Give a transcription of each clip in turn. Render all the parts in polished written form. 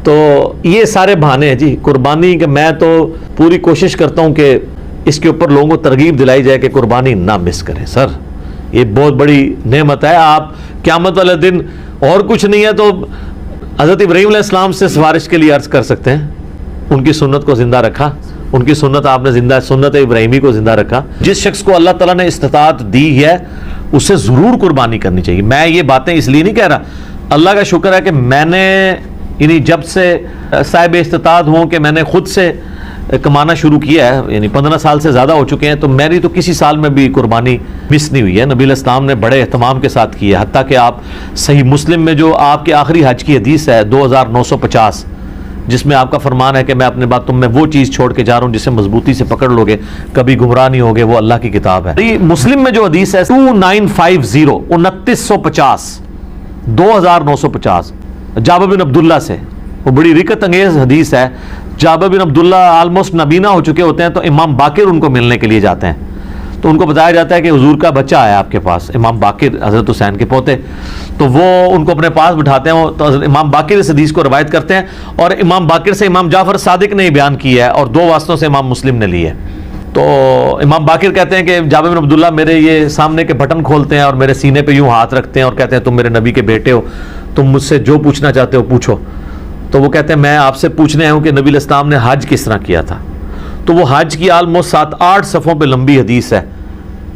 تو یہ سارے بہانے ہیں جی قربانی کے. میں تو پوری کوشش کرتا ہوں کہ اس کے اوپر لوگوں کو ترغیب دلائی جائے کہ قربانی نہ مس کریں. سر یہ بہت بڑی نعمت ہے. آپ قیامت والے دن اور کچھ نہیں ہے تو حضرت ابراہیم علیہ السلام سے سفارش کے لیے عرض کر سکتے ہیں. ان کی سنت کو زندہ رکھا, ان کی سنت آپ نے زندہ, سنت ابراہیمی کو زندہ رکھا. جس شخص کو اللہ تعالیٰ نے استطاعت دی ہے اسے ضرور قربانی کرنی چاہیے. میں یہ باتیں اس لیے نہیں کہہ رہا, اللہ کا شکر ہے کہ میں نے یعنی جب سے صاحب استطاعت ہوں کہ میں نے خود سے کمانا شروع کیا ہے, یعنی 15 سال سے زیادہ ہو چکے ہیں, تو میری تو کسی سال میں بھی قربانی مس نہیں ہوئی ہے. نبی علیہ السلام نے بڑے اہتمام کے ساتھ کی ہے, حتیٰ کہ آپ صحیح مسلم میں جو آپ کے آخری حج کی حدیث ہے 2950, جس میں آپ کا فرمان ہے کہ میں اپنے بعد تم میں وہ چیز چھوڑ کے جا رہا ہوں جسے مضبوطی سے پکڑ لوگے کبھی گمراہ نہیں ہوگے, وہ اللہ کی کتاب ہے. مسلم میں جو حدیث ہے 2950 2950 جابر بن عبداللہ سے, وہ بڑی رکت انگیز حدیث ہے. جابر بن عبداللہ آلموسٹ نابینا ہو چکے ہوتے ہیں تو امام باقر ان کو ملنے کے لیے جاتے ہیں. تو ان کو بتایا جاتا ہے کہ حضور کا بچہ آیا آپ کے پاس, امام باقر حضرت حسین کے پوتے. تو وہ ان کو اپنے پاس بٹھاتے ہیں, تو امام باقر اس حدیث کو روایت کرتے ہیں, اور امام باقر سے امام جعفر صادق نے بیان کیا ہے, اور 2 واسطوں سے امام مسلم نے لی ہے. تو امام باقر کہتے ہیں کہ جابر بن عبداللہ میرے یہ سامنے کے بٹن کھولتے ہیں اور میرے سینے پہ یوں ہاتھ رکھتے ہیں اور کہتے ہیں تم میرے نبی کے بیٹے ہو, تم مجھ سے جو پوچھنا چاہتے ہو پوچھو. تو وہ کہتے ہیں میں آپ سے پوچھنے آیا ہوں کہ نبی علیہ السلام نے حج کس طرح کیا تھا. تو وہ حج کی آلموسٹ 7-8 صفحوں پہ لمبی حدیث ہے.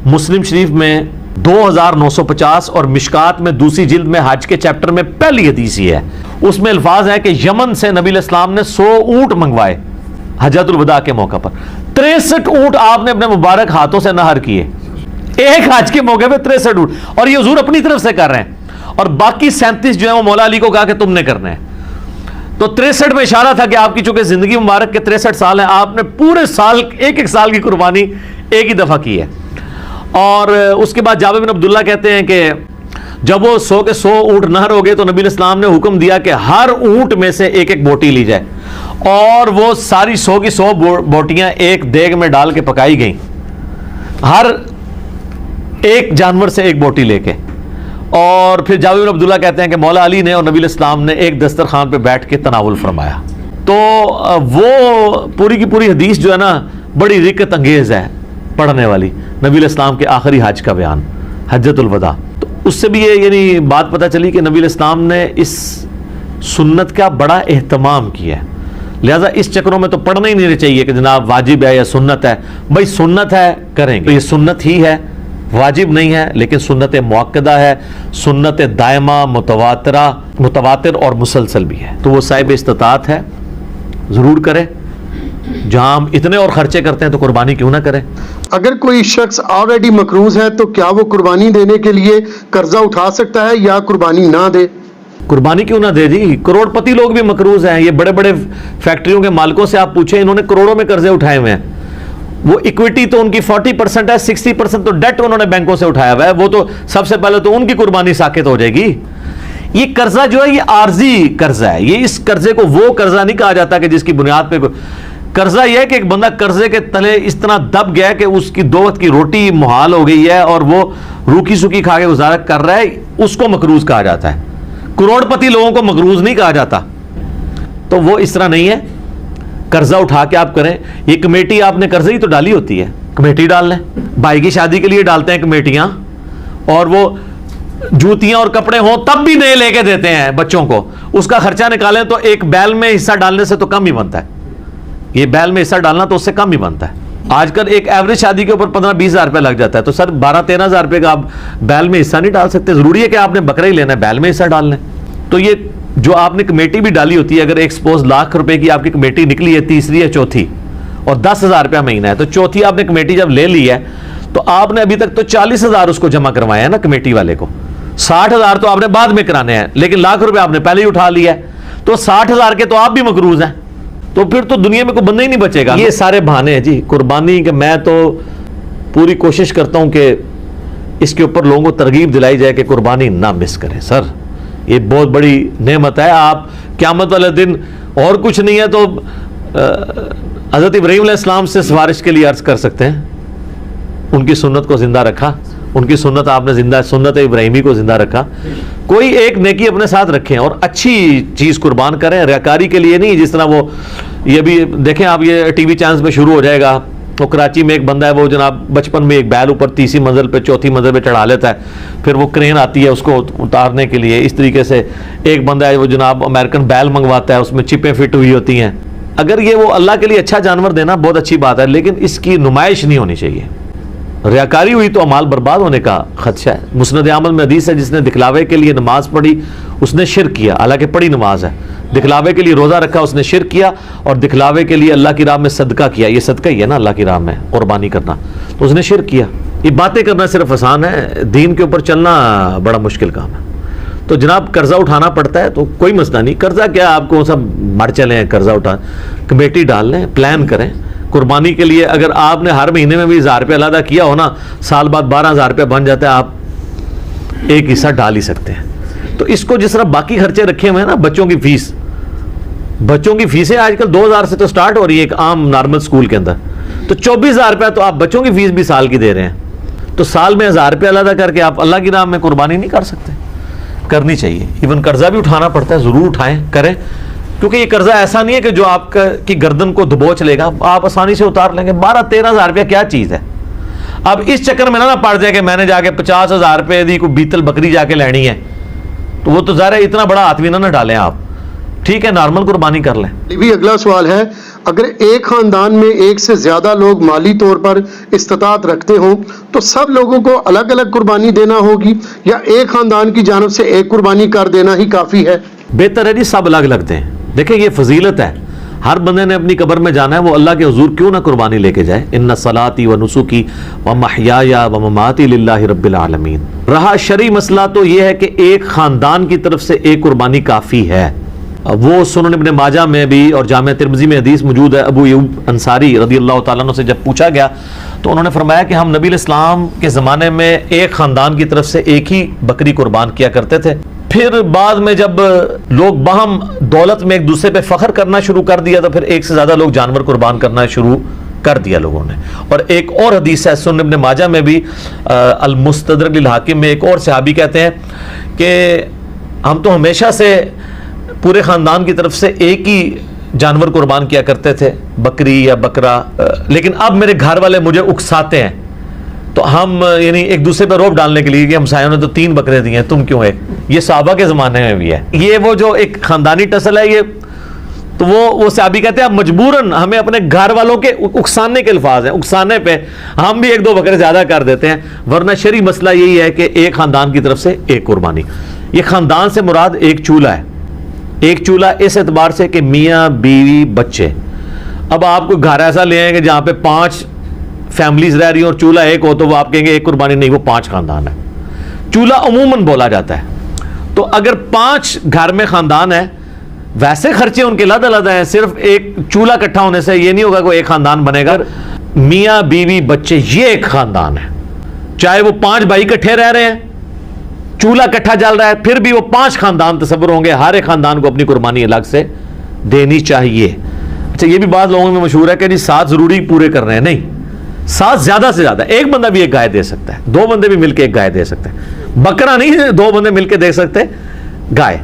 مسلم شریف میں 2950 اور مشکات میں دوسری جلد میں حج کے چیپٹر میں پہلی حدیث ہی ہے. اس میں الفاظ ہیں کہ یمن سے نبی علیہ السلام نے 100 اونٹ منگوائے حجۃ الوداع کے موقع پر. 63 اونٹ آپ نے اپنے مبارک ہاتھوں سے نہر کیے ایک حج کے موقع پہ. 63 اونٹ, اور یہ حضور اپنی طرف سے کر رہے ہیں, اور باقی 37 جو ہیں وہ مولا علی کو کہا کہ تم نے کرنا ہے. تو 63 میں اشارہ تھا کہ آپ کی چونکہ زندگی مبارک کے 63 سال ہیں, آپ نے پورے سال ایک سال کی قربانی ایک ہی دفعہ کی ہے. اور اس کے بعد جابر بن عبداللہ کہتے ہیں کہ جب وہ 100 کے 100 اونٹ نہر ہو گئے تو نبی علیہ السلام نے حکم دیا کہ ہر اونٹ میں سے ایک بوٹی لی جائے, اور وہ ساری 100 کی 100 بوٹیاں ایک دیگ میں ڈال کے پکائی گئیں, ہر ایک جانور سے ایک بوٹی لے کے. اور پھر جابر بن عبداللہ کہتے ہیں کہ مولا علی نے اور نبی علیہ السلام نے ایک دسترخوان پہ بیٹھ کے تناول فرمایا. تو وہ پوری کی پوری حدیث جو ہے نا بڑی رکت انگیز ہے پڑھنے والی, نبی علیہ السلام کے آخری حج کا بیان, حجۃ الوداع. تو اس سے بھی یہ یعنی بات پتہ چلی کہ نبی علیہ السلام نے اس سنت کا بڑا اہتمام کیا ہے. لہٰذا اس چکروں میں تو پڑھنا ہی نہیں چاہیے کہ جناب واجب ہے یا سنت ہے. بھائی سنت ہے کریں گے, یہ سنت ہی ہے, واجب نہیں ہے, لیکن سنت مؤکدہ ہے, سنت دائمہ متواتر اور مسلسل بھی ہے. تو وہ صاحب استطاعت ہے, ضرور کرے. جہاں ہم اتنے اور خرچے کرتے ہیں تو قربانی کیوں نہ کریں. اگر کوئی شخص آلریڈی مقروض ہے تو کیا وہ قربانی دینے کے لیے قرضہ اٹھا سکتا ہے یا قربانی نہ دے؟ قربانی کیوں نہ دے جی, کروڑ پتی لوگ بھی مقروض ہیں. یہ بڑے بڑے فیکٹریوں کے مالکوں سے آپ پوچھیں, انہوں نے کروڑوں میں قرضے اٹھائے ہوئے ہیں. وہ ایکویٹی تو ان کی 40% ہے, 60% تو ڈیٹ انہوں نے بینکوں سے اٹھایا ہوا ہے. وہ تو سب سے پہلے تو ان کی قربانی ساقط ہو جائے گی. یہ قرضہ جو ہے یہ عارضی قرضہ ہے. یہ اس قرضے کو وہ قرضہ نہیں کہا جاتا کہ جس کی بنیاد پہ قرضہ یہ ہے کہ ایک بندہ قرضے کے تلے اس طرح دب گیا کہ اس کی 2 وقت کی روٹی محال ہو گئی ہے اور وہ روکی سوکی کھا کے گزارا کر رہا ہے, اس کو مقروض کہا جاتا ہے. کروڑ پتی لوگوں کو مقروض نہیں کہا جاتا. تو وہ اس طرح نہیں ہے, قرضہ اٹھا کے آپ کریں. یہ کمیٹی آپ نے قرضے ہی تو ڈالی ہوتی ہے, کمیٹی ڈال لیں. بھائی کی شادی کے لیے ڈالتے ہیں کمیٹیاں, اور وہ جوتیاں اور کپڑے ہوں تب بھی نئے لے کے دیتے ہیں بچوں کو. اس کا خرچہ نکالیں تو ایک بیل میں حصہ ڈالنے سے تو کم ہی بنتا ہے. یہ بیل میں حصہ ڈالنا تو اس سے کم ہی بنتا ہے. آج کل ایک ایوریج شادی کے اوپر 15-20 ہزار روپے لگ جاتا ہے. تو سر 12-13 ہزار روپے کا آپ بیل میں حصہ نہیں ڈال سکتے. ضروری ہے کہ آپ نے بکرا ہی لینا ہے, بیل میں حصہ ڈال لیں. تو یہ جو آپ نے کمیٹی بھی ڈالی ہوتی ہے, اگر ایک سپوز لاکھ روپے کی آپ کی کمیٹی نکلی ہے, تیسری یا چوتھی, اور 10,000 روپیہ مہینہ ہے, تو چوتھی آپ نے کمیٹی جب لے لی ہے تو آپ نے ابھی تک تو 40,000 اس کو جمع کروایا ہے نا کمیٹی والے کو. 60,000 تو آپ نے بعد میں کرانے ہیں, لیکن لاکھ روپے آپ نے پہلے ہی اٹھا لیا ہے. تو 60,000 کے تو آپ بھی مقروض ہیں. تو پھر تو دنیا میں کوئی بندہ ہی نہیں بچے گا. یہ سارے بہانے ہیں جی قربانی کے. میں تو پوری کوشش کرتا ہوں کہ اس کے اوپر لوگوں کو ترغیب دلائی جائے کہ قربانی نہ مس کریں. سر یہ بہت بڑی نعمت ہے. آپ قیامت والے دن اور کچھ نہیں ہے تو حضرت ابراہیم علیہ السلام سے سفارش کے لیے عرض کر سکتے ہیں. ان کی سنت کو زندہ رکھا, ان کی سنت آپ نے زندہ, سنت ابراہیمی کو زندہ رکھا. کوئی ایک نیکی اپنے ساتھ رکھیں اور اچھی چیز قربان کریں, ریاکاری کے لیے نہیں. جس طرح وہ یہ بھی دیکھیں آپ, یہ ٹی وی چینلز میں شروع ہو جائے گا. وہ کراچی میں ایک بندہ ہے, وہ جناب بچپن میں ایک بیل اوپر تیسری منزل پہ چوتھی منزل پہ چڑھا لیتا ہے, پھر وہ کرین آتی ہے اس کو اتارنے کے لیے. اس طریقے سے ایک بندہ ہے وہ جناب امریکن بیل منگواتا ہے, اس میں چپیں فٹ ہوئی ہوتی ہیں. اگر یہ وہ اللہ کے لیے اچھا جانور دینا بہت اچھی بات ہے, لیکن اس کی نمائش نہیں ہونی چاہیے. ریاکاری ہوئی تو اعمال برباد ہونے کا خدشہ ہے. مسند احمد میں حدیث ہے, جس نے دکھلاوے کے لیے نماز پڑھی اس نے شرک کیا, حالانکہ پڑھی نماز ہے. دکھلاوے کے لیے روزہ رکھا اس نے شرک کیا, اور دکھلاوے کے لیے اللہ کی راہ میں صدقہ کیا, یہ صدقہ ہی ہے نا اللہ کی راہ میں قربانی کرنا, تو اس نے شرک کیا. یہ باتیں کرنا صرف آسان ہے, دین کے اوپر چلنا بڑا مشکل کام ہے. تو جناب قرضہ اٹھانا پڑتا ہے تو کوئی مسئلہ نہیں. قرضہ کیا, آپ کو سب مر چلے ہیں قرضہ اٹھا, کمیٹی ڈال لیں, پلان کریں قربانی کے لیے. اگر آپ نے ہر مہینے میں بھی 1000 روپے علیحدہ کیا ہو نا, سال بعد 12000 روپے بن جاتا ہے, آپ ایک حصہ ڈال ہی سکتے ہیں. تو اس کو جس طرح باقی خرچے رکھے ہوئے ہیں نا, بچوں کی فیس, بچوں کی فیسیں آج کل 2000 سے تو سٹارٹ ہو رہی ہے ایک عام نارمل سکول کے اندر, تو 24000 روپے تو آپ بچوں کی فیس بھی سال کی دے رہے ہیں. تو سال میں 1000 روپے علیحدہ کر کے آپ اللہ کی راہ میں قربانی نہیں کر سکتے؟ کرنی چاہیے. ایون قرضہ بھی اٹھانا پڑتا ہے, ضرور اٹھائیں, کریں, کیونکہ یہ قرضہ ایسا نہیں ہے کہ جو آپ کی گردن کو دبوچ لے گا, آپ آسانی سے اتار لیں گے. 12-13 روپیہ کیا چیز ہے؟ اب اس چکر میں نہ پڑ جائے کہ میں نے جا کے 50,000 روپے دی کوئی بیتل بکری جا کے لینی ہے, تو وہ تو ظاہر ہے اتنا بڑا ہاتھ بھی نہ ڈالیں آپ. ٹھیک ہے, نارمل قربانی کر لیں. بھی اگلا سوال ہے, اگر ایک خاندان میں ایک سے زیادہ لوگ مالی طور پر استطاعت رکھتے ہوں تو سب لوگوں کو الگ الگ قربانی دینا ہوگی, یا ایک خاندان کی جانب سے ایک قربانی کر دینا ہی کافی ہے؟ بہتر ہے جی سب الگ الگ دیں. دیکھیں یہ فضیلت ہے, ہر بندے نے اپنی قبر میں جانا ہے, وہ اللہ کے حضور کیوں نہ قربانی لے کے جائے. ان صلاتی و نسکی و محیایا و مماتی للہ رب العالمین. رہا شرعی مسئلہ تو یہ ہے کہ ایک خاندان کی طرف سے ایک قربانی کافی ہے. وہ سنن ابن ماجہ میں بھی اور جامع ترمذی میں حدیث موجود ہے. ابو ایوب انصاری رضی اللہ تعالیٰ عنہ سے جب پوچھا گیا تو انہوں نے فرمایا کہ ہم نبی علیہ السلام کے زمانے میں ایک خاندان کی طرف سے ایک ہی بکری قربان کیا کرتے تھے. پھر بعد میں جب لوگ باہم دولت میں ایک دوسرے پہ فخر کرنا شروع کر دیا تو پھر ایک سے زیادہ لوگ جانور قربان کرنا شروع کر دیا لوگوں نے. اور ایک اور حدیث ہے سنن ابن ماجہ میں بھی, المستدرک للحاکم میں, ایک اور صحابی کہتے ہیں کہ ہم تو ہمیشہ سے پورے خاندان کی طرف سے ایک ہی جانور قربان کیا کرتے تھے, بکری یا بکرا, لیکن اب میرے گھر والے مجھے اکساتے ہیں, تو ہم یعنی ایک دوسرے پہ روب ڈالنے کے لیے کہ ہمسایوں نے تو 3 بکرے دیے ہیں, تم کیوں ایک. یہ صحابہ کے زمانے میں بھی ہے. یہ وہ جو ایک خاندانی ٹسل ہے, یہ تو وہ صحابی کہتے ہیں اب مجبوراً ہمیں اپنے گھر والوں کے اکسانے کے الفاظ ہیں, اکسانے پہ ہم بھی 1-2 بکرے زیادہ کر دیتے ہیں, ورنہ شرعی مسئلہ یہی ہے کہ ایک خاندان کی طرف سے ایک قربانی. یہ خاندان سے مراد ایک چولہا ہے. ایک چولہا اس اعتبار سے کہ میاں بیوی بچے. اب آپ کو گھر ایسا لے آئیں کہ جہاں پہ 5 فیملیز رہ رہی ہیں اور چولہا ایک ہو, تو وہ آپ کہیں گے ایک قربانی نہیں, وہ 5 خاندان ہے. چولہا عموماً بولا جاتا ہے. تو اگر 5 گھر میں خاندان ہے, ویسے خرچے ان کے علیحدہ علیحدہ ہیں, صرف ایک چولہا اکٹھا ہونے سے یہ نہیں ہوگا کہ ایک خاندان بنے گا. میاں بیوی بچے یہ ایک خاندان ہے, چاہے وہ 5 بھائی اکٹھے رہ رہے ہیں, چولہا اکٹھا جل رہا ہے, پھر بھی وہ 5 خاندان تصور ہوں گے. ہر ایک خاندان کو اپنی قربانی الگ سے دینی چاہیے. اچھا یہ بھی بعض لوگوں میں مشہور ہے کہ جی 7 ضروری پورے کر رہے ہیں. نہیں, 7 زیادہ سے زیادہ, ایک بندہ بھی ایک گائے دے سکتا ہے, 2 بندے بھی مل کے ایک گائے دے سکتے ہیں. بکرا نہیں 2 بندے مل کے دے سکتے گائے.